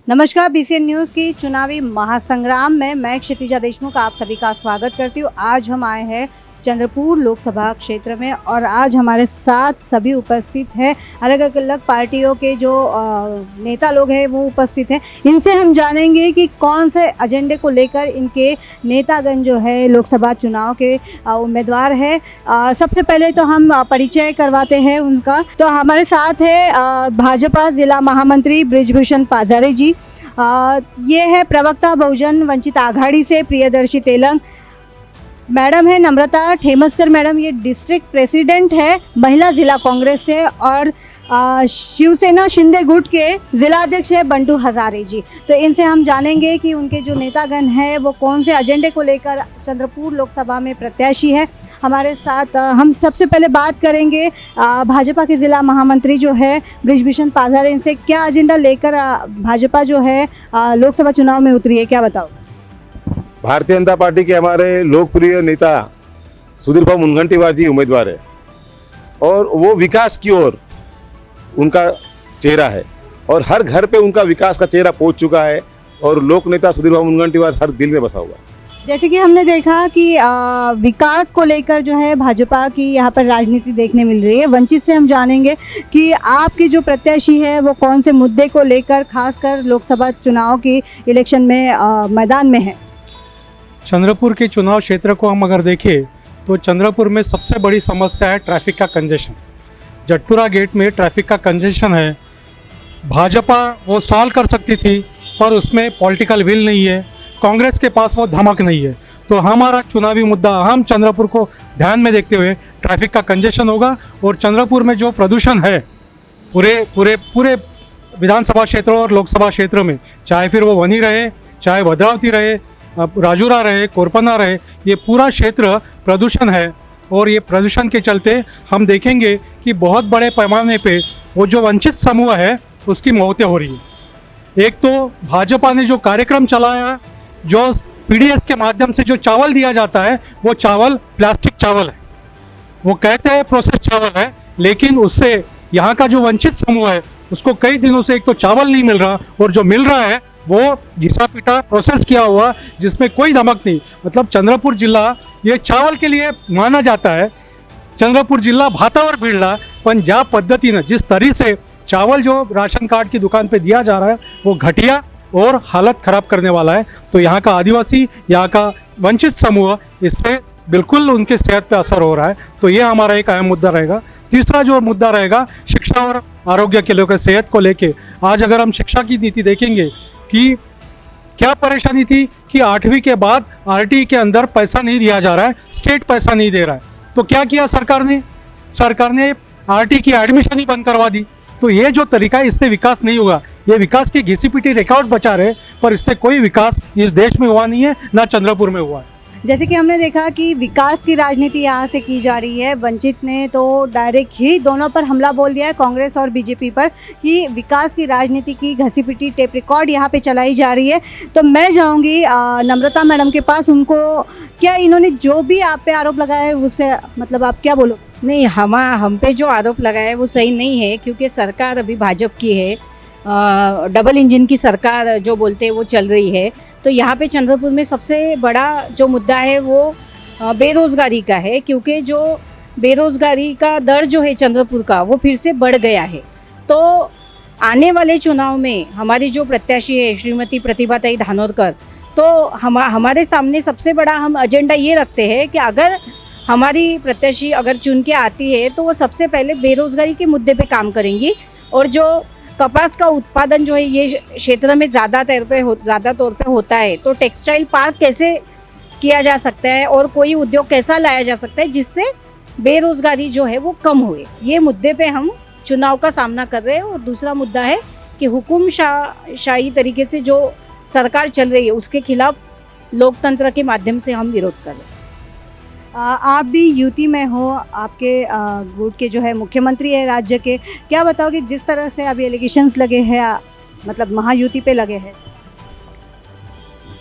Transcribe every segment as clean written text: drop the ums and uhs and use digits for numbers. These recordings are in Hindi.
नमस्कार, बीसीएन न्यूज़ की चुनावी महासंग्राम में मैं क्षितिजा देशमुख आप सभी का स्वागत करती हूँ। आज हम आए हैं चंद्रपुर लोकसभा क्षेत्र में और आज हमारे साथ सभी उपस्थित हैं। अलग अलग पार्टियों के जो नेता लोग हैं वो उपस्थित हैं। इनसे हम जानेंगे कि कौन से एजेंडे को लेकर इनके नेतागण जो है लोकसभा चुनाव के उम्मीदवार है। सबसे पहले तो हम परिचय करवाते हैं उनका। तो हमारे साथ है भाजपा जिला महामंत्री बृजभूषण पाजारे जी। ये है प्रवक्ता बहुजन वंचित आघाड़ी से प्रियदर्शी तेलंग। मैडम है नम्रता ठेमसकर मैडम, ये डिस्ट्रिक्ट प्रेसिडेंट है महिला जिला कांग्रेस से। और शिवसेना शिंदे गुट के जिला अध्यक्ष है बंटू हजारे जी। तो इनसे हम जानेंगे कि उनके जो नेतागण हैं वो कौन से एजेंडे को लेकर चंद्रपुर लोकसभा में प्रत्याशी है। हमारे साथ हम सबसे पहले बात करेंगे भाजपा के ज़िला महामंत्री जो है बृजभूषण पाजारे। इनसे क्या एजेंडा लेकर भाजपा जो है लोकसभा चुनाव में उतरी है, क्या बताओ? भारतीय जनता पार्टी के हमारे लोकप्रिय नेता सुधीर भाऊ मुनगंटीवार जी उम्मीदवार है और वो विकास की ओर उनका चेहरा है और हर घर पे उनका विकास का चेहरा पहुंच चुका है और लोक नेता सुधीर भाऊ मुनगंटीवार हर दिल में बसा हुआ है। जैसे कि हमने देखा कि विकास को लेकर जो है भाजपा की यहाँ पर राजनीति देखने मिल रही है। वंचित से हम जानेंगे कि आपकी जो प्रत्याशी है वो कौन से मुद्दे को लेकर खासकर लोकसभा चुनाव की इलेक्शन में मैदान में है। चंद्रपुर के चुनाव क्षेत्र को हम अगर देखें तो चंद्रपुर में सबसे बड़ी समस्या है ट्रैफिक का कंजेशन। जटपुरा गेट में ट्रैफिक का कंजेशन है। भाजपा वो सॉल्व कर सकती थी पर उसमें पॉलिटिकल विल नहीं है, कांग्रेस के पास वो धमक नहीं है। तो हमारा चुनावी मुद्दा हम चंद्रपुर को ध्यान में देखते हुए ट्रैफिक का कंजेशन होगा। और चंद्रपुर में जो प्रदूषण है पूरे विधानसभा क्षेत्रों और लोकसभा क्षेत्र में, चाहे फिर वो वनी रहे, चाहे भद्रावती रहे, राजूरा रहे, कोरपना रहे, ये पूरा क्षेत्र प्रदूषण है। और ये प्रदूषण के चलते हम देखेंगे कि बहुत बड़े पैमाने पे वो जो वंचित समूह है उसकी मौतें हो रही है। एक तो भाजपा ने जो कार्यक्रम चलाया, जो पीडीएस के माध्यम से जो चावल दिया जाता है वो चावल प्लास्टिक चावल है। वो कहते हैं प्रोसेस चावल है, लेकिन उससे यहाँ का जो वंचित समूह है उसको कई दिनों से एक तो चावल नहीं मिल रहा और जो मिल रहा है वो घिसा पिटा प्रोसेस किया हुआ जिसमें कोई नमक नहीं। मतलब चंद्रपुर जिला ये चावल के लिए माना जाता है। चंद्रपुर जिला भातावर भिडला, पण ज्या पद्धतीनं जिस तरी से चावल जो राशन कार्ड की दुकान पे दिया जा रहा है वो घटिया और हालत ख़राब करने वाला है। तो यहाँ का आदिवासी, यहाँ का वंचित समूह, इससे बिल्कुल उनके सेहत पे असर हो रहा है। तो ये हमारा एक अहम मुद्दा रहेगा। तीसरा जो मुद्दा रहेगा शिक्षा और आरोग्य के लेकर, सेहत को लेके। आज अगर हम शिक्षा की नीति देखेंगे कि क्या परेशानी थी कि 8वीं के बाद आरटीई के अंदर पैसा नहीं दिया जा रहा है, स्टेट पैसा नहीं दे रहा है। तो क्या किया सरकार ने आरटीई की एडमिशन ही बंद करवा दी। तो ये जो तरीका है इससे विकास नहीं होगा। ये विकास की घिसी पिटी रिकॉर्ड बचा रहे पर इससे कोई विकास इस देश में हुआ नहीं है, ना चंद्रपुर में हुआ है। जैसे कि हमने देखा कि विकास की राजनीति यहाँ से की जा रही है। वंचित ने तो डायरेक्ट ही दोनों पर हमला बोल दिया है, कांग्रेस और बीजेपी पर, कि विकास की राजनीति की घसी पिटी टेप रिकॉर्ड यहाँ पे चलाई जा रही है। तो मैं जाऊँगी नम्रता मैडम के पास। उनको क्या इन्होंने जो भी आप पे आरोप लगाया है उससे मतलब आप क्या बोलो? नहीं, हम पे जो आरोप लगाया है वो सही नहीं है, क्योंकि सरकार अभी भाजपा की है। डबल इंजन की सरकार जो बोलते हैं वो चल रही है। तो यहाँ पे चंद्रपुर में सबसे बड़ा जो मुद्दा है वो बेरोज़गारी का है, क्योंकि जो बेरोज़गारी का दर जो है चंद्रपुर का वो फिर से बढ़ गया है। तो आने वाले चुनाव में हमारी जो प्रत्याशी है श्रीमती प्रतिभाताई धानोरकर, तो हमारे सामने सबसे बड़ा हम एजेंडा ये रखते हैं कि अगर हमारी प्रत्याशी अगर चुन के आती है तो वो सबसे पहले बेरोज़गारी के मुद्दे पे काम करेंगी। और जो कपास का उत्पादन जो है ये क्षेत्र में ज़्यादा तौर पे होता है, तो टेक्सटाइल पार्क कैसे किया जा सकता है और कोई उद्योग कैसा लाया जा सकता है जिससे बेरोज़गारी जो है वो कम हुए, ये मुद्दे पे हम चुनाव का सामना कर रहे हैं। और दूसरा मुद्दा है कि हुकुमशाही तरीके से जो सरकार चल रही है उसके खिलाफ लोकतंत्र के माध्यम से हम विरोध कर रहे हैं। आप भी यूटी में हो, आपके गुट के जो है मुख्यमंत्री है राज्य के, क्या बताओगे जिस तरह से अभी एलिगेशंस लगे हैं, मतलब महायुति पे लगे हैं?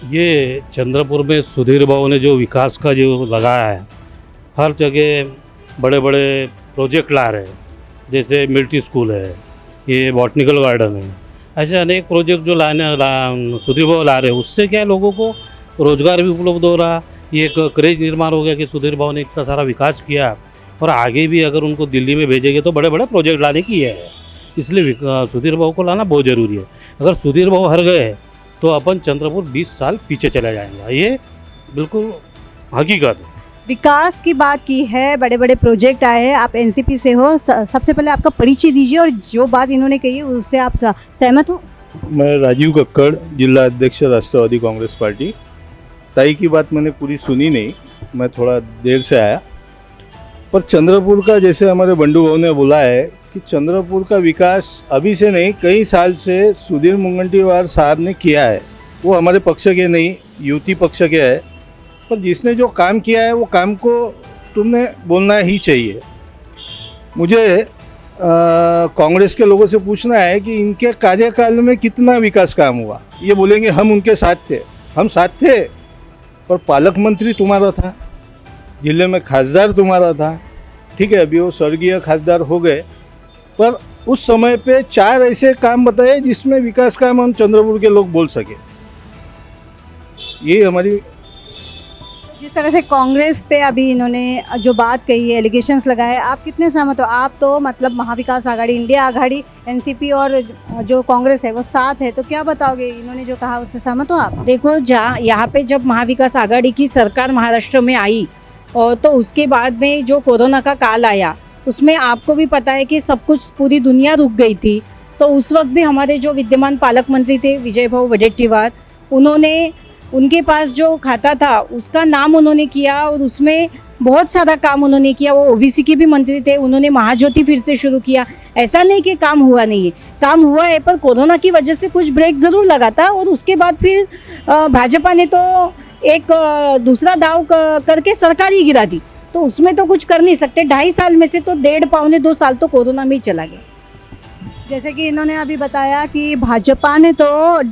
ये चंद्रपुर में सुधीर बाबू ने जो विकास का जो लगाया है, हर जगह बड़े बड़े प्रोजेक्ट ला रहे हैं। जैसे मिलिट्री स्कूल है, ये बॉटनिकल गार्डन है, ऐसे अनेक प्रोजेक्ट जो सुधीर भाव ला रहे हैं, उससे क्या है, लोगों को रोजगार भी उपलब्ध हो रहा। ये एक क्रेज निर्माण हो गया कि सुधीर भाव ने इतना सारा विकास किया और आगे भी अगर उनको दिल्ली में भेजेंगे तो बड़े बड़े प्रोजेक्ट लाने की है। इसलिए सुधीर भाव को लाना बहुत ज़रूरी है। अगर सुधीर भाव हार गए तो अपन चंद्रपुर 20 साल पीछे चला जाएगा, ये बिल्कुल हकीकत है। विकास की बात की है, बड़े बड़े प्रोजेक्ट आए हैं, आप एनसीपी से हो, सबसे पहले आपका परिचय दीजिए और जो बात इन्होंने कही है उससे आप सहमत हो? मैं राजीव कक्कड़, जिला अध्यक्ष राष्ट्रवादी कांग्रेस पार्टी। ताई की बात मैंने पूरी सुनी नहीं, मैं थोड़ा देर से आया। पर चंद्रपुर का, जैसे हमारे बंडू भाव ने बोला है कि चंद्रपुर का विकास अभी से नहीं, कई साल से सुधीर मुनगंटीवार साहब ने किया है। वो हमारे पक्ष के नहीं, युति पक्ष के है, पर जिसने जो काम किया है वो काम को तुमने बोलना ही चाहिए। मुझे कांग्रेस के लोगों से पूछना है कि इनके कार्यकाल में कितना विकास काम हुआ। ये बोलेंगे हम उनके साथ थे, हम साथ थे, पर पालक मंत्री तुम्हारा था, जिले में खासदार तुम्हारा था, ठीक है, अभी वो स्वर्गीय खासदार हो गए, पर उस समय पे 4 ऐसे काम बताए जिसमें विकास काम हम चंद्रपुर के लोग बोल सके। ये हमारी, जिस तरह से कांग्रेस पे अभी इन्होंने जो बात कही है, एलिगेशंस लगाए, आप कितने सहमत हो? आप तो मतलब महाविकास आघाड़ी, इंडिया आघाड़ी, एनसीपी और जो कांग्रेस है वो साथ है, तो क्या बताओगे? इन्होंने जो कहा उससे सहमत हो आप? देखो, जहाँ यहाँ पे जब महाविकास आघाड़ी की सरकार महाराष्ट्र में आई और तो उसके बाद में जो कोरोना का काल आया, उसमें आपको भी पता है कि सब कुछ, पूरी दुनिया रुक गई थी। तो उस वक्त भी हमारे जो विद्यमान पालक मंत्री थे विजय भाऊ वडेट्टीवार, उन्होंने, उनके पास जो खाता था उसका नाम उन्होंने किया और उसमें बहुत सारा काम उन्होंने किया। वो ओबीसी के भी मंत्री थे, उन्होंने महाज्योति फिर से शुरू किया। ऐसा नहीं कि काम हुआ नहीं है, काम हुआ है, पर कोरोना की वजह से कुछ ब्रेक ज़रूर लगा था। और उसके बाद फिर भाजपा ने तो एक दूसरा दाव करके सरकार ही गिरा दी, तो उसमें तो कुछ कर नहीं सकते। 2.5 साल में से तो 1.5-2 साल तो कोरोना में ही चला गया। जैसे कि इन्होंने अभी बताया कि भाजपा ने तो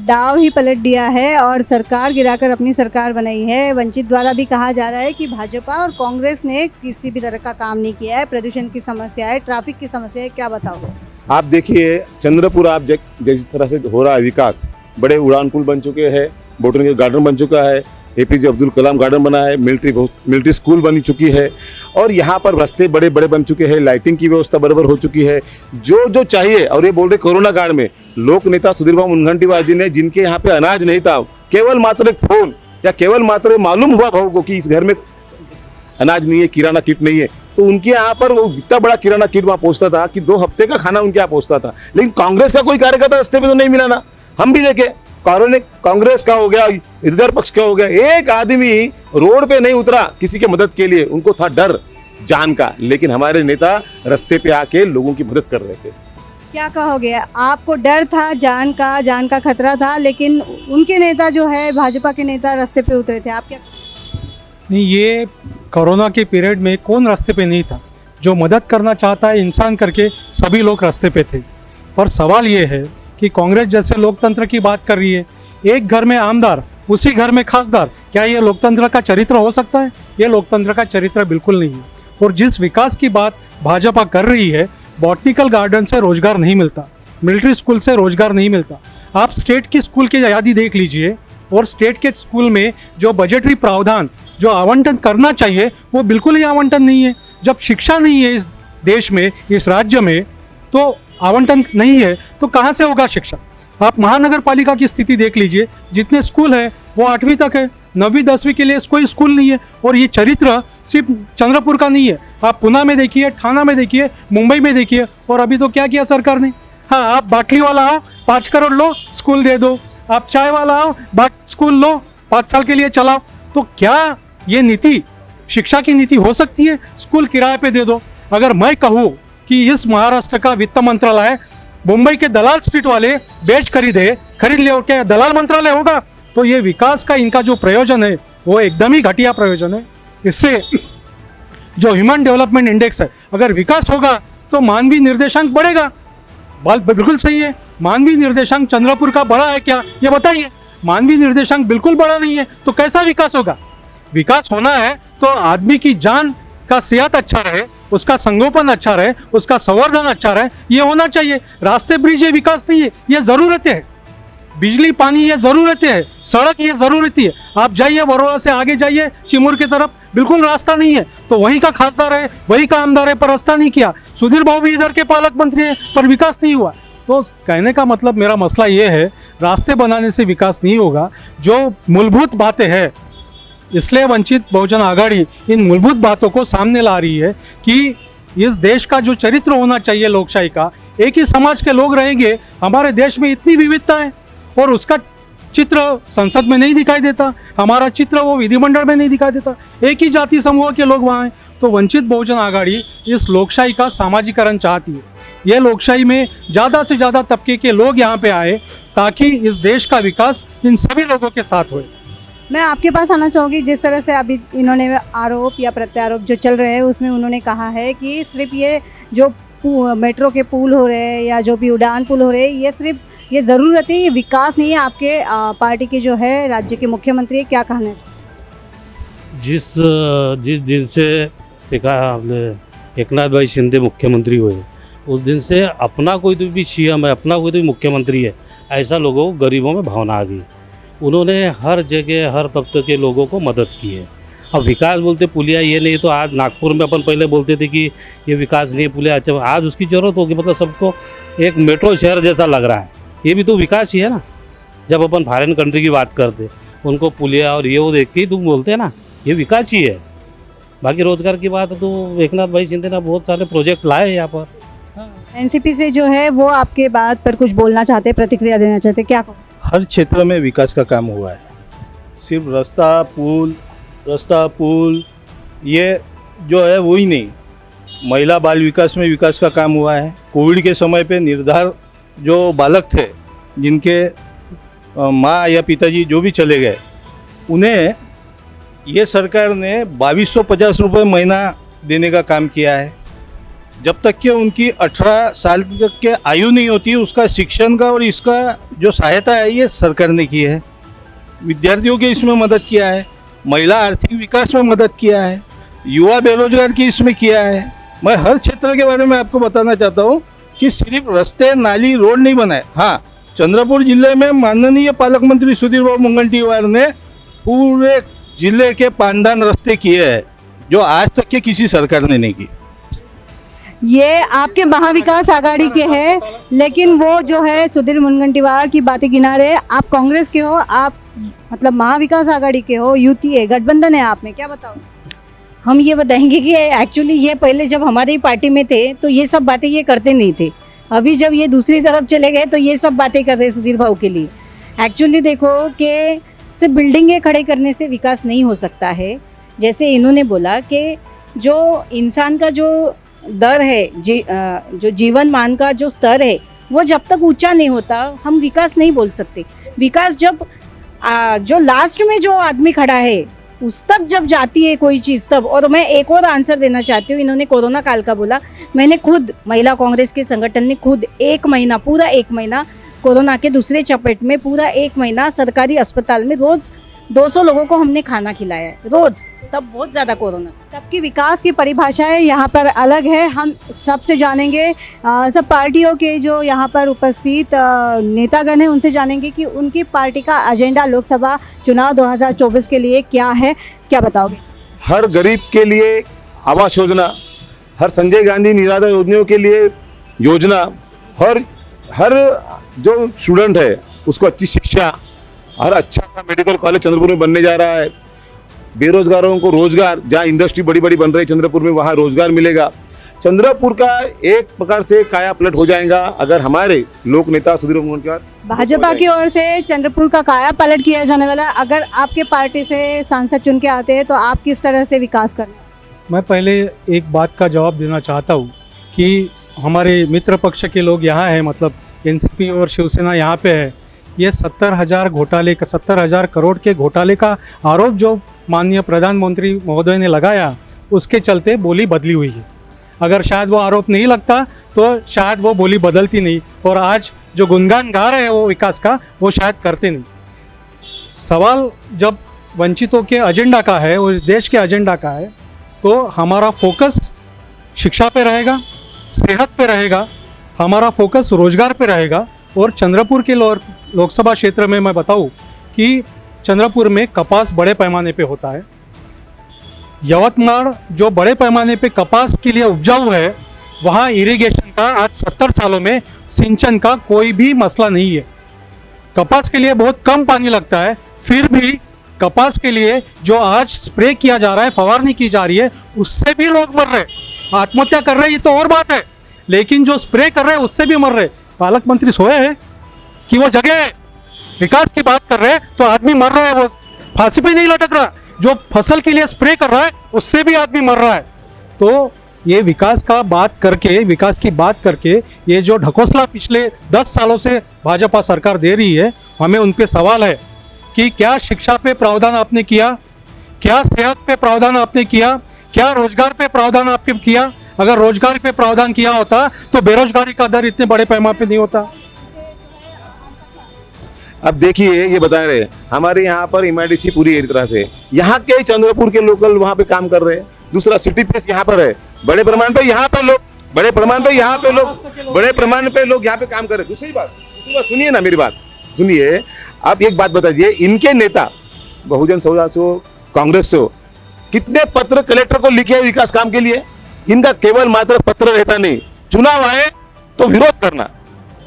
दाव ही पलट दिया है और सरकार गिराकर अपनी सरकार बनाई है। वंचित द्वारा भी कहा जा रहा है कि भाजपा और कांग्रेस ने किसी भी तरह का काम नहीं किया है। प्रदूषण की समस्या है, ट्रैफिक की समस्या है, क्या बताओगे? आप देखिए चंद्रपुर, आप जिस तरह से हो रहा है विकास, बड़े उड़ान पुल बन चुके हैं, बोटनिकल गार्डन बन चुका है, एपीजे अब्दुल कलाम गार्डन बना है, मिलिट्री स्कूल बनी चुकी है और यहाँ पर रास्ते बड़े बड़े बन चुके हैं, लाइटिंग की व्यवस्था बराबर हो चुकी है, जो चाहिए। और ये बोल रहे कोरोना काल में लोक नेता सुधीर भाव मुनगंटीवार जी ने, जिनके यहाँ पे अनाज नहीं था, केवल मात्र एक फोन या केवल मात्र मालूम हुआ भाव को कि इस घर में अनाज नहीं है, किराना किट नहीं है, तो उनके यहाँ पर वो इतना बड़ा किराना किट वहाँ पहुँचता था कि 2 हफ्ते का खाना उनके यहाँ पहुँचता था। लेकिन कांग्रेस का कोई कार्यकर्ता रास्ते पे तो नहीं मिला ना। हम भी देखे, कांग्रेस का हो गया, इधर पक्ष का हो गया, एक आदमी रोड पे नहीं उतरा किसी की मदद के लिए, उनको था डर जान का। लेकिन हमारे नेता रास्ते पे आके लोगों की मदद कर रहे थे। क्या कहोगे? आपको डर था, जान का खतरा था, लेकिन उनके नेता जो है, भाजपा के नेता रास्ते पे उतरे थे। आप क्या? नहीं, ये कोरोना के पीरियड में कौन रास्ते पे नहीं था? जो मदद करना चाहता है इंसान करके सभी लोग रास्ते पे थे। पर सवाल ये है कि कांग्रेस जैसे लोकतंत्र की बात कर रही है, एक घर में आमदार, उसी घर में खासदार, क्या ये लोकतंत्र का चरित्र हो सकता है? ये लोकतंत्र का चरित्र बिल्कुल नहीं है। और जिस विकास की बात भाजपा कर रही है, बॉटनिकल गार्डन से रोजगार नहीं मिलता, मिलिट्री स्कूल से रोजगार नहीं मिलता। आप स्टेट की स्कूल की यादी देख लीजिए और स्टेट के स्कूल में जो बजटरी प्रावधान, जो आवंटन करना चाहिए, वो बिल्कुल ही आवंटन नहीं है। जब शिक्षा नहीं है इस देश में, इस राज्य में, तो आवंटन नहीं है तो कहाँ से होगा शिक्षा? आप महानगर पालिका की स्थिति देख लीजिए, जितने स्कूल है वो 8वीं तक है, 9वीं 10वीं के लिए कोई स्कूल नहीं है। और ये चरित्र सिर्फ चंद्रपुर का नहीं है, आप पुणे में देखिए, ठाणा में देखिए, मुंबई में देखिए। और अभी तो क्या किया सरकार ने? हाँ, आप बाटली वाला आओ, 5 करोड़ लो, स्कूल दे दो। आप चाय वाला आओ, स्कूल लो, 5 साल के लिए चलाओ। तो क्या ये नीति शिक्षा की नीति हो सकती है? स्कूल किराए पे दे दो। अगर मैं कहूँ कि इस महाराष्ट्र का वित्त मंत्रालय मुंबई के दलाल स्ट्रीट वाले बेच खरीद ले और क्या दलाल मंत्रालय होगा? तो ये विकास का इनका जो प्रयोजन है वो एकदम ही घटिया प्रयोजन है। इससे जो ह्यूमन डेवलपमेंट इंडेक्स है, अगर विकास होगा तो मानवीय निर्देशांक बढ़ेगा। बात बिल्कुल सही है। मानवीय निर्देशांक चंद्रपुर का बड़ा है क्या, ये बताइए? मानवीय निर्देशांक बिल्कुल बड़ा नहीं है, तो कैसा विकास होगा? विकास होना है तो आदमी की जान का सेहत अच्छा रहे, उसका संगोपन अच्छा रहे, उसका संवर्धन अच्छा रहे, ये होना चाहिए। रास्ते ब्रिज ये विकास नहीं है, ये ज़रूरत है। बिजली पानी ये ज़रूरत है, सड़क ये ज़रूरत है। आप जाइए बड़ौदा से आगे जाइए चिमूर की तरफ, बिल्कुल रास्ता नहीं है। तो वहीं का खासदार है, वहीं का आमदार है, पर रास्ता नहीं किया। सुधीर बाबू भी इधर के पालक मंत्री है, पर विकास नहीं हुआ। तो कहने का मतलब मेरा मसला ये है, रास्ते बनाने से विकास नहीं होगा। जो मूलभूत बातें हैं, इसलिए वंचित बहुजन आघाड़ी इन मूलभूत बातों को सामने ला रही है कि इस देश का जो चरित्र होना चाहिए लोकशाही का, एक ही समाज के लोग रहेंगे। हमारे देश में इतनी विविधता है और उसका चित्र संसद में नहीं दिखाई देता, हमारा चित्र वो विधिमंडल में नहीं दिखाई देता, एक ही जाति समूह के लोग वहाँ हैं। तो वंचित बहुजन आघाड़ी इस लोकशाही का सामाजिकरण चाहती है। यह लोकशाही में ज़्यादा से ज़्यादा तबके के लोग यहाँ पे आए ताकि इस देश का विकास इन सभी लोगों के साथ होए। मैं आपके पास आना चाहूँगी, जिस तरह से अभी इन्होंने आरोप या प्रत्यारोप जो चल रहे हैं उसमें उन्होंने कहा है कि सिर्फ ये जो मेट्रो के पुल हो रहे हैं या जो भी उड़ान पुल हो रहे हैं, ये सिर्फ ये ज़रूरत है, ये विकास नहीं है। आपके पार्टी के जो है राज्य के मुख्यमंत्री है, क्या कहना है? जिस दिन से सिखा एकनाथ भाई शिंदे मुख्यमंत्री हुए, उस दिन से अपना कोई तो भी सीएम है, अपना कोई तो भी मुख्यमंत्री है, ऐसा लोगों को गरीबों में भावना आ गई। उन्होंने हर जगह हर तबके के लोगों को मदद की है। अब विकास बोलते पुलिया ये नहीं, तो आज नागपुर में अपन पहले बोलते थे कि ये विकास नहीं है पुलिया, अच्छा आज उसकी ज़रूरत होगी। मतलब सबको एक मेट्रो शहर जैसा लग रहा है, ये भी तो विकास ही है ना। जब अपन फॉरेन कंट्री की बात करते, उनको पुलिया और ये वो देख के ही तुम बोलते हैं ना, ये विकास ही है। बाकी रोजगार की बात तो एकनाथ भाई शिंदे ने बहुत सारे प्रोजेक्ट लाए यहाँ पर। एनसीपी से जो है वो आपके बात पर कुछ बोलना चाहते हैं, प्रतिक्रिया देना चाहते हैं, क्या कहो? हर क्षेत्र में विकास का काम हुआ है। सिर्फ रास्ता पुल ये जो है वही नहीं, महिला बाल विकास में विकास का काम हुआ है। कोविड के समय पे निर्धार जो बालक थे, जिनके माँ या पिताजी जो भी चले गए, उन्हें ये सरकार ने 2250 रुपये महीना देने का काम किया है। जब तक कि उनकी 18 साल तक के आयु नहीं होती, उसका शिक्षण का और इसका जो सहायता है ये सरकार ने की है। विद्यार्थियों के इसमें मदद किया है, महिला आर्थिक विकास में मदद किया है, युवा बेरोजगार की इसमें किया है। मैं हर क्षेत्र के बारे में आपको बताना चाहता हूँ कि सिर्फ रास्ते नाली रोड नहीं बनाए। हाँ, चंद्रपुर जिले में माननीय पालक मंत्री सुधीर बाबू मुनगंटीवार ने पूरे जिले के पांडान रास्ते किए हैं, जो आज तक के किसी सरकार ने नहीं की। ये आपके महाविकास आघाड़ी के हैं, लेकिन वो जो है सुधीर मुनगंटीवार की बातें किनारे, आप कांग्रेस के हो, आप मतलब महाविकास आघाड़ी के हो, युति है, गठबंधन है आप में, क्या बताओ? हम ये बताएंगे कि एक्चुअली ये पहले जब हमारी पार्टी में थे तो ये सब बातें ये करते नहीं थे। अभी जब ये दूसरी तरफ चले गए तो ये सब बातें कर रहे हैं सुधीर भाऊ के लिए। एक्चुअली देखो कि सिर्फ बिल्डिंगें खड़े करने से विकास नहीं हो सकता है। जैसे इन्होंने बोला कि जो इंसान का जो दर है, जो जीवन मान का जो स्तर है, वो जब तक ऊंचा नहीं होता हम विकास नहीं बोल सकते। विकास जब जो लास्ट में जो आदमी खड़ा है उस तक जब जाती है कोई चीज़ तब। और मैं एक और आंसर देना चाहती हूँ, इन्होंने कोरोना काल का बोला, मैंने खुद महिला कांग्रेस के संगठन ने खुद पूरा एक महीना कोरोना के दूसरे चपेट में पूरा एक महीना सरकारी अस्पताल में रोज़ 200 लोगों को हमने खाना खिलाया है रोज़, तब बहुत ज़्यादा कोरोना। सबकी विकास की परिभाषाएं यहाँ पर अलग है, हम सबसे जानेंगे। सब पार्टियों के जो यहाँ पर उपस्थित नेतागण हैं उनसे जानेंगे कि उनकी पार्टी का एजेंडा लोकसभा चुनाव 2024 के लिए क्या है, क्या बताओगे? हर गरीब के लिए आवास योजना, हर संजय गांधी निराधार योजनाओं के लिए योजना, हर जो स्टूडेंट है उसको अच्छी शिक्षा, हर अच्छा सा मेडिकल कॉलेज चंद्रपुर में बनने जा रहा है। बेरोजगारों को रोजगार, जहाँ इंडस्ट्री बड़ी बड़ी बन रही है चंद्रपुर में, वहाँ रोजगार मिलेगा। चंद्रपुर का एक प्रकार से काया पलट हो जाएगा अगर हमारे लोक नेता सुधीर मुनगंटीवार भाजपा की ओर से चंद्रपुर का काया पलट किया जाने वाला है। अगर आपके पार्टी से सांसद चुन के आते हैं तो आप किस तरह से विकास करें? मैं पहले एक बात का जवाब देना चाहता हूँ कि हमारे मित्र पक्ष के लोग यहाँ हैं, मतलब एनसीपी और शिवसेना यहाँ पे है। ये 70,000 करोड़ के घोटाले का आरोप जो माननीय प्रधानमंत्री महोदय ने लगाया, उसके चलते बोली बदली हुई है। अगर शायद वो आरोप नहीं लगता तो शायद वो बोली बदलती नहीं, और आज जो गुणगान गा रहे हैं वो विकास का, वो शायद करते नहीं। सवाल जब वंचितों के एजेंडा का है, वो देश के एजेंडा का है, तो हमारा फोकस शिक्षा पे रहेगा, सेहत पे रहेगा, हमारा फोकस रोजगार पे रहेगा। और चंद्रपुर के लोकसभा क्षेत्र में मैं बताऊं कि चंद्रपुर में कपास बड़े पैमाने पे होता है। यवतमाल जो बड़े पैमाने पे कपास के लिए उपजाऊ है, वहाँ इरिगेशन का आज 70 सालों में सिंचन का कोई भी मसला नहीं है। कपास के लिए बहुत कम पानी लगता है, फिर भी कपास के लिए जो आज स्प्रे किया जा रहा है, फवारनी की जा रही है, उससे भी लोग मर रहे, आत्महत्या कर रहे हैं, ये तो और बात है। लेकिन जो स्प्रे कर रहे हैं उससे भी मर रहे। पालक मंत्री सोए हैं कि वो जगह विकास की बात कर रहे हैं तो आदमी मर रहा है, वो फांसी पे नहीं लटक रहा। जो फसल के लिए स्प्रे कर रहा है उससे भी आदमी मर रहा है। तो ये विकास की बात करके ये जो ढकोसला पिछले 10 सालों से भाजपा सरकार दे रही है, हमें उन पे सवाल है कि क्या शिक्षा पे प्रावधान आपने किया, क्या सेहत पे प्रावधान आपने किया, क्या रोजगार पे प्रावधान आपने किया? अगर रोजगार पे प्रावधान किया होता तो बेरोजगारी का दर इतने बड़े पैमाने पे नहीं होता। अब देखिए, ये बता रहे हमारे यहाँ पर एमआईडीसी पूरी एक तरह से, यहाँ के चंद्रपुर के लोकल वहाँ पे काम कर रहे हैं। दूसरा सिटी प्रेस यहाँ पर है, बड़े पैमाने पे यहाँ पे लोग बड़े पैमाने पे लोग यहाँ पे काम कर रहे हैं। दूसरी बात सुनिए ना, मेरी बात सुनिए। आप एक बात बताइए, इनके नेता बहुजन समाज हो, कांग्रेस से हो, कितने पत्र कलेक्टर को लिखे हैं विकास काम के लिए? इनका केवल मात्र पत्र रहता नहीं, चुनाव आए तो विरोध करना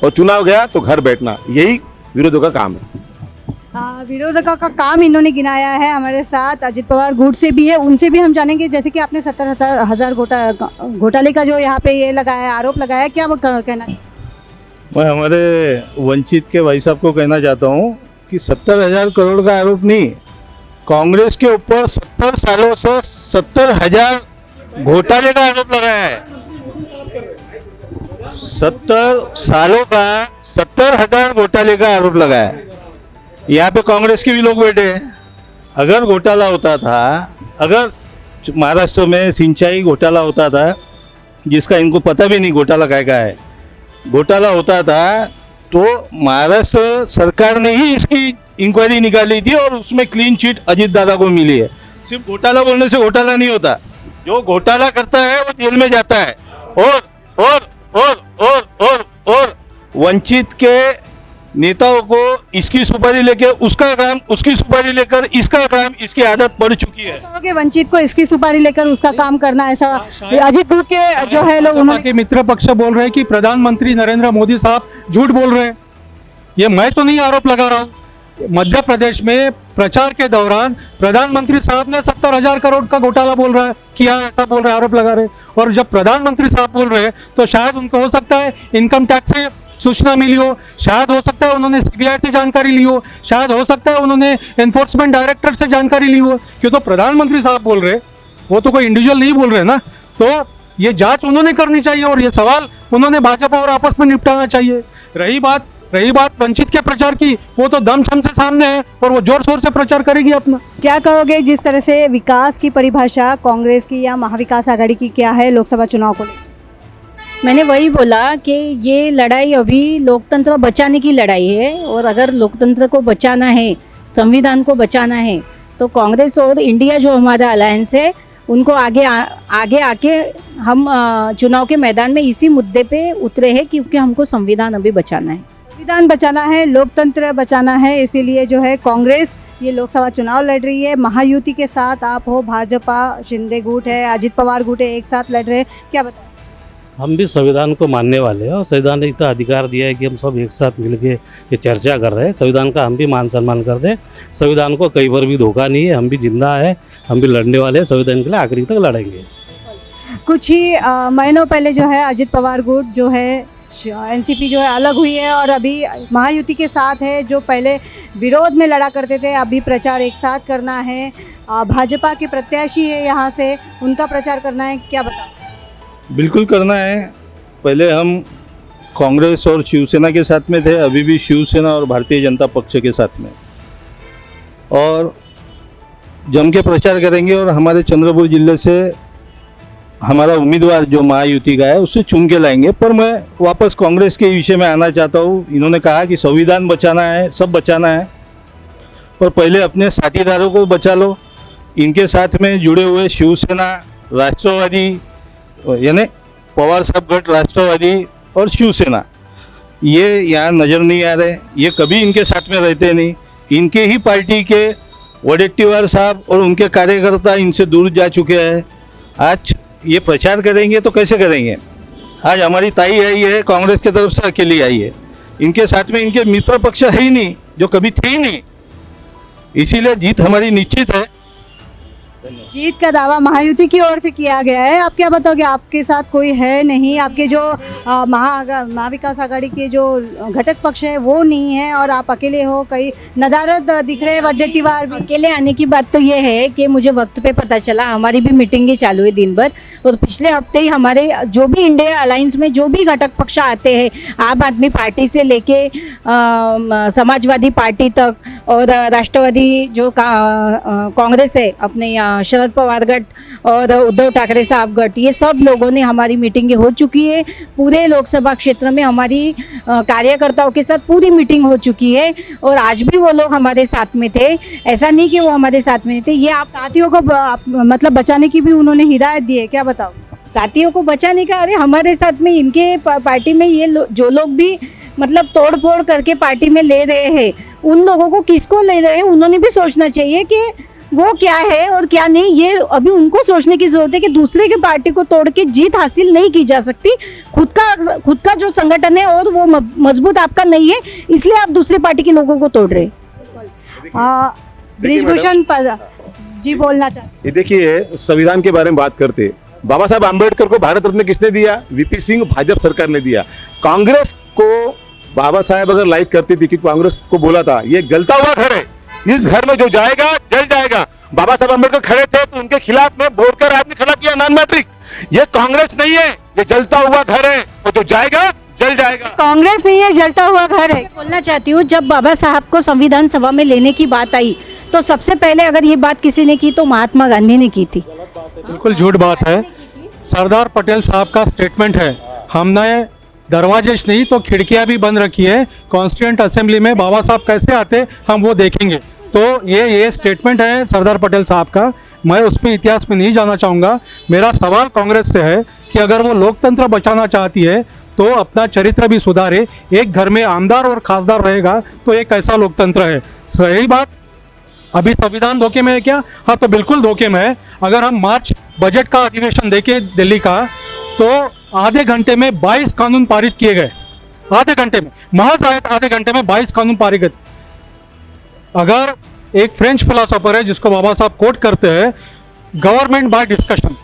और चुनाव गया तो घर बैठना, यही विरोधों का काम है। विरोधकों का काम इन्होंने गिनाया है। हमारे साथ अजित पवार गुट से भी है, उनसे भी हम जानेंगे। जैसे कि आपने 70,000 घोटाले का जो यहाँ पे ये लगाया, आरोप लगाया, क्या वो कहना? मैं हमारे वंचित के भाई साहब को कहना चाहता हूँ कि 70,000 करोड़ का आरोप नहीं, कांग्रेस के ऊपर 70 सालों से 70,000 घोटाले का आरोप लगाया है। 70 सालों का 70,000 घोटाले का आरोप लगाया है। यहाँ पे कांग्रेस के भी लोग बैठे हैं। अगर घोटाला होता था, अगर महाराष्ट्र में सिंचाई घोटाला होता था, जिसका इनको पता भी नहीं घोटाला काय का है, घोटाला होता था तो महाराष्ट्र सरकार ने ही इसकी इंक्वायरी निकाली थी और उसमें क्लीन चिट अजीत दादा को मिली है। सिर्फ घोटाला बोलने से घोटाला नहीं होता, जो घोटाला करता है वो जेल में जाता है। और वंचित के नेताओं को इसकी सुपारी लेके उसका काम, उसकी सुपारी लेकर इसका काम, इसकी आदत पड़ चुकी है। कहोगे वंचित को इसकी सुपारी लेकर उसका काम करना, ऐसा अजित गुट के जो है लोग, उन्होंने के मित्र पक्ष बोल रहे हैं कि प्रधानमंत्री नरेंद्र मोदी साहब झूठ बोल रहे हैं। ये मैं तो नहीं आरोप लगा रहा हूँ। मध्य प्रदेश में प्रचार के दौरान प्रधानमंत्री साहब ने 70,000 करोड़ का घोटाला बोल रहा है, किया ऐसा बोल रहे, आरोप लगा रहे। और जब प्रधानमंत्री साहब बोल रहे हैं तो शायद उनको हो सकता है इनकम टैक्स से सूचना मिली हो, शायद हो सकता है उन्होंने सीबीआई से जानकारी ली हो, शायद हो सकता है उन्होंने एनफोर्समेंट डायरेक्टरेट से जानकारी ली हो। क्यों तो प्रधानमंत्री साहब बोल रहे, वो तो कोई इंडिविजुअल नहीं बोल रहे ना। तो ये जांच उन्होंने करनी चाहिए और ये सवाल उन्होंने भाजपा और आपस में निपटाना चाहिए। रही बात वंचित के प्रचार की, वो तो दमछम से सामने है और वो जोर शोर से प्रचार करेगी अपना। क्या कहोगे, जिस तरह से विकास की परिभाषा कांग्रेस की या महाविकास आघाड़ी की क्या है लोकसभा चुनाव को लेकर? मैंने वही बोला कि ये लड़ाई अभी लोकतंत्र बचाने की लड़ाई है, और अगर लोकतंत्र को बचाना है, संविधान को बचाना है, तो कांग्रेस और इंडिया जो हमारा अलायंस है, उनको आगे आके हम चुनाव के मैदान में इसी मुद्दे पे उतरे हैं, क्योंकि हमको संविधान अभी बचाना है। संविधान बचाना है, लोकतंत्र बचाना है, इसीलिए जो है कांग्रेस ये लोकसभा चुनाव लड़ रही है। महायुति के साथ आप हो, भाजपा शिंदे गुट है, अजित पवार गुट है, एक साथ लड़ रहे हैं, क्या बताएं? हम भी संविधान को मानने वाले हैं और संविधान ने इतना अधिकार दिया है कि हम सब एक साथ मिलके ये चर्चा कर रहे हैं। संविधान का हम भी मान सम्मान करते हैं। संविधान को कई बार भी धोखा नहीं है, हम भी जिंदा है, हम भी लड़ने वाले हैं, संविधान के लिए आखिरी तक लड़ेंगे। कुछ ही महीनों पहले जो है अजित पवार गुट जो है एनसीपी जो है अलग हुई है और अभी महायुति के साथ है। जो पहले विरोध में लड़ा करते थे, अभी प्रचार एक साथ करना है। भाजपा के प्रत्याशी है यहाँ से, उनका प्रचार करना है, क्या बताएं? बिल्कुल करना है। पहले हम कांग्रेस और शिवसेना के साथ में थे, अभी भी शिवसेना और भारतीय जनता पक्ष के साथ में, और जम के प्रचार करेंगे। और हमारे चंद्रपुर जिले से हमारा उम्मीदवार जो महायुति का है उससे चुन के लाएंगे। पर मैं वापस कांग्रेस के विषय में आना चाहता हूँ। इन्होंने कहा कि संविधान बचाना है, सब बचाना है, पर पहले अपने साथीदारों को बचा लो। इनके साथ में जुड़े हुए शिवसेना राष्ट्रवादी यानी पवार साहब गट राष्ट्रवादी और शिवसेना, ये यहाँ नज़र नहीं आ रहे। ये कभी इनके साथ में रहते नहीं। इनके ही पार्टी के वडेट्टीवार साहब और उनके कार्यकर्ता इनसे दूर जा चुके हैं। आज ये प्रचार करेंगे तो कैसे करेंगे? आज हमारी ताई आई है, कांग्रेस की तरफ से अकेली आई है। इनके साथ में इनके मित्र पक्ष है ही नहीं, जो कभी थे ही नहीं। इसीलिए जीत हमारी निश्चित है। जीत का दावा महायुति की ओर से किया गया है। आप क्या बताओगे, आपके साथ कोई है नहीं? आपके जो महाविकास आघाड़ी के जो घटक पक्ष है वो नहीं है और आप अकेले हो, कई नदारद दिख रहे हैं वडेट्टीवार भी। अकेले आने की बात तो ये है कि मुझे वक्त पे पता चला, हमारी भी मीटिंगें चालू है दिन भर, और पिछले हफ्ते ही हमारे जो भी इंडिया अलायंस में जो भी घटक पक्ष आते हैं, आम आदमी पार्टी से लेके समाजवादी पार्टी तक और राष्ट्रवादी जो कांग्रेस है अपने शरद पवार गट और उद्धव ठाकरे साहब गट, ये सब लोगों ने हमारी मीटिंगें हो चुकी है। पूरे लोकसभा क्षेत्र में हमारी कार्यकर्ताओं के साथ पूरी मीटिंग हो चुकी है और आज भी वो लोग हमारे साथ में थे। ऐसा नहीं कि वो हमारे साथ में नहीं थे। ये आप साथियों को मतलब बचाने की भी उन्होंने हिदायत दी है, क्या बताओ? साथियों को बचाने का, अरे हमारे साथ में इनके पार्टी में ये जो लोग भी मतलब तोड़ फोड़ करके पार्टी में ले रहे हैं, उन लोगों को किसको ले रहे हैं उन्होंने भी सोचना चाहिए कि वो क्या है और क्या नहीं। ये अभी उनको सोचने की जरूरत है कि दूसरे के पार्टी को तोड़ के जीत हासिल नहीं की जा सकती। खुद का जो संगठन है और वो मजबूत आपका नहीं है, इसलिए आप दूसरे पार्टी के लोगों को तोड़ रहे। ब्रिजभूषण जी बोलना चाहते। ये देखिए, संविधान के बारे में बात करते, बाबा साहब आम्बेडकर को भारत रत्न किसने दिया? वीपी सिंह भाजपा सरकार ने दिया। कांग्रेस को बाबा साहब अगर लाइक करती थी कि कांग्रेस को बोला था ये जलता हुआ घर है, इस घर में जो जाएगा जल जाएगा। बाबा साहब अम्बेडकर खड़े थे तो उनके खिलाफ में वोट आपने खड़ा किया नॉन मैट्रिक। ये कांग्रेस नहीं है, ये जलता हुआ घर है और जो जाएगा जल जाएगा। कांग्रेस नहीं है, जलता हुआ घर है। बोलना चाहती हूँ, जब बाबा साहब को संविधान सभा में लेने की बात आई तो सबसे पहले अगर ये बात किसी ने की तो महात्मा गांधी ने की थी। बिल्कुल झूठ बात है। सरदार पटेल साहब का स्टेटमेंट है, हमने दरवाजे नहीं तो खिड़कियां भी बंद रखी है, कॉन्स्टिट्यूएंट असेंबली में बाबा साहब कैसे आते हम वो देखेंगे। तो ये स्टेटमेंट है सरदार पटेल साहब का। मैं उसमें इतिहास में नहीं जाना चाहूँगा। मेरा सवाल कांग्रेस से है कि अगर वो लोकतंत्र बचाना चाहती है तो अपना चरित्र भी सुधारे। एक घर में आमदार और खासदार रहेगा तो ये कैसा लोकतंत्र है? सही बात, अभी संविधान धोखे में है क्या? हाँ, तो बिल्कुल धोखे में है। अगर हम मार्च बजट का अधिवेशन देखें दिल्ली का, तो आधे घंटे में 22 कानून पारित किए गए। आधे घंटे में, महज आधे घंटे में 22 कानून पारित। अगर एक फ्रेंच फिलोसोफर है जिसको बाबा साहब कोट करते हैं, गवर्नमेंट बाय डिस्कशन,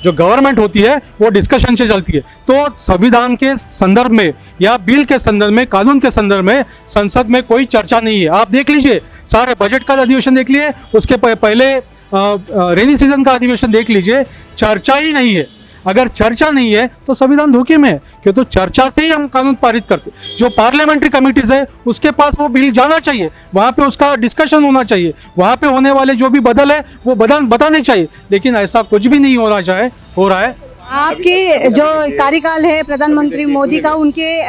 जो गवर्नमेंट होती है वो डिस्कशन से चलती है। तो संविधान के संदर्भ में या बिल के संदर्भ में, कानून के संदर्भ में संसद में कोई चर्चा नहीं है। आप देख लीजिए, सारे बजट का अधिवेशन देख लिए, उसके पहले रेनी सीजन का अधिवेशन देख लीजिए, चर्चा ही नहीं है। अगर चर्चा नहीं है तो संविधान धोखे में है, क्यों? तो चर्चा से ही हम कानून पारित करते। जो पार्लियामेंट्री कमिटीज है उसके पास वो बिल जाना चाहिए, वहाँ पे उसका डिस्कशन होना चाहिए, वहाँ पे होने वाले जो भी बदल है वो बताने चाहिए, लेकिन ऐसा कुछ भी नहीं हो रहा है। आपकी जो कार्यकाल है प्रधानमंत्री मोदी का, उनके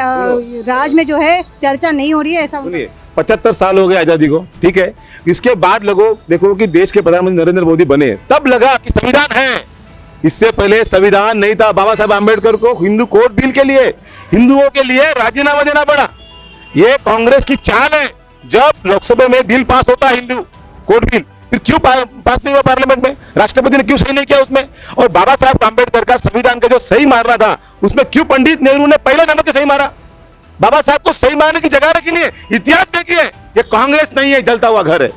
राज में जो है चर्चा नहीं हो रही है, ऐसा? सुनिए, 75 साल हो गए आजादी को, ठीक है। इसके बाद लोगों देखो कि देश के प्रधानमंत्री नरेंद्र मोदी बने, तब लगा कि संविधान है। इससे पहले संविधान नहीं था। बाबा साहब आम्बेडकर को हिंदू कोड बिल के लिए, हिंदुओं के लिए राजीनामा देना पड़ा। ये कांग्रेस की चाल है। जब लोकसभा में बिल पास होता है हिंदू कोड बिल, फिर क्यों पास नहीं हुआ पार्लियामेंट में? राष्ट्रपति ने क्यों सही नहीं किया उसमें? और बाबा साहब आम्बेडकर का संविधान का जो सही मारना था उसमें क्यों पंडित नेहरू ने पहले नंबर पे सही मारा? बाबा साहब को सही मारने की जगह रखी नहीं है। इतिहास देखिए, ये कांग्रेस नहीं है, जलता हुआ घर है।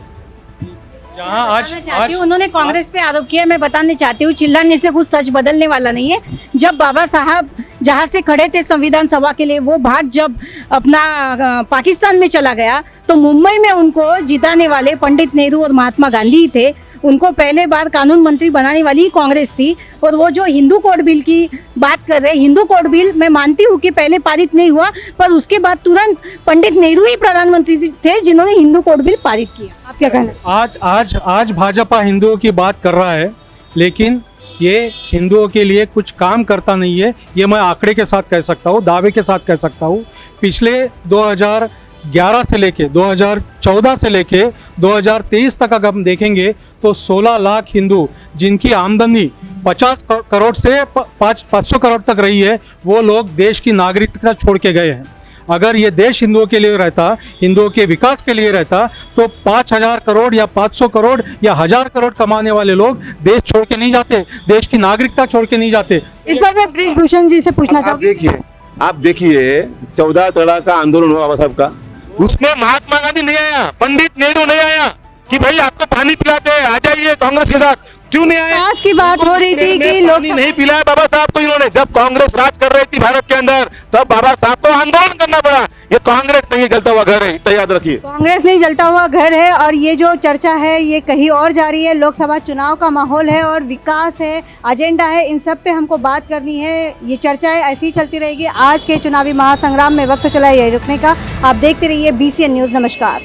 जहाँ आज उन्होंने कांग्रेस पे आरोप किया, मैं बताना चाहती हूँ, चिल्लाने से कुछ सच बदलने वाला नहीं है। जब बाबा साहब जहाँ से खड़े थे संविधान सभा के लिए, वो भाग जब अपना पाकिस्तान में चला गया तो मुंबई में उनको जिताने वाले पंडित नेहरू और महात्मा गांधी थे। उनको पहले बार कानून मंत्री बनाने वाली ही कांग्रेस थी। और वो जो हिंदू कोड बिल की बात कर रहे हैं, हिंदू कोड बिल मैं मानती हूँ कि पहले पारित नहीं हुआ, पर उसके बाद तुरंत पंडित नेहरू ही प्रधानमंत्री थे जिन्होंने हिंदू कोड बिल पारित किया। आप क्या कहना? आज भाजपा हिंदुओं की बात कर रहा है, लेकिन ये हिंदुओं के लिए कुछ काम करता नहीं है। ये मैं आंकड़े के साथ कह सकता हूँ, दावे के साथ कह सकता हूँ। पिछले 2011 से लेके 2014 से लेके 2023 तक अगर हम देखेंगे तो 16 लाख हिंदू जिनकी आमदनी 50 करोड़ से 500 करोड़ तक रही है, वो लोग देश की नागरिकता छोड़ के गए हैं। अगर ये देश हिंदुओं के लिए रहता, हिंदुओं के विकास के लिए रहता, तो 5000 करोड़ या 500 करोड़ या 1000 करोड़ कमाने वाले लोग देश छोड़ के नहीं जाते, देश की नागरिकता छोड़ के नहीं जाते। इस पर मैं बृजभूषण जी से पूछना आप चाहूंगी। आप देखिए 14 तड़ा का आंदोलन हुआ बाबा साहब का, उसमें महात्मा गांधी नहीं आया, पंडित नेहरू नहीं आया कि भाई आपको पानी पिलाते हैं, आ जाइए कांग्रेस के साथ, क्यों नहीं आए? विकास की बात हो रही थी कि लोग पानी नहीं पिलाया बाबा साहब को इन्होंने। जब कांग्रेस राज कर रही थी भारत के अंदर, तब बाबा साहब को आंदोलन करना पड़ा। ये कांग्रेस नहीं जलता हुआ घर है, इतना याद रखिए। कांग्रेस नहीं जलता हुआ घर है और ये जो चर्चा है ये कहीं और जा रही है। लोकसभा चुनाव का माहौल है और विकास है, एजेंडा है, इन सब पे हमको बात करनी है। ये चर्चाएं ऐसी ही चलती रहेगी। आज के चुनावी महासंग्राम में वक्त चला है यही रुकने का। आप देखते रहिए BCN न्यूज़। नमस्कार।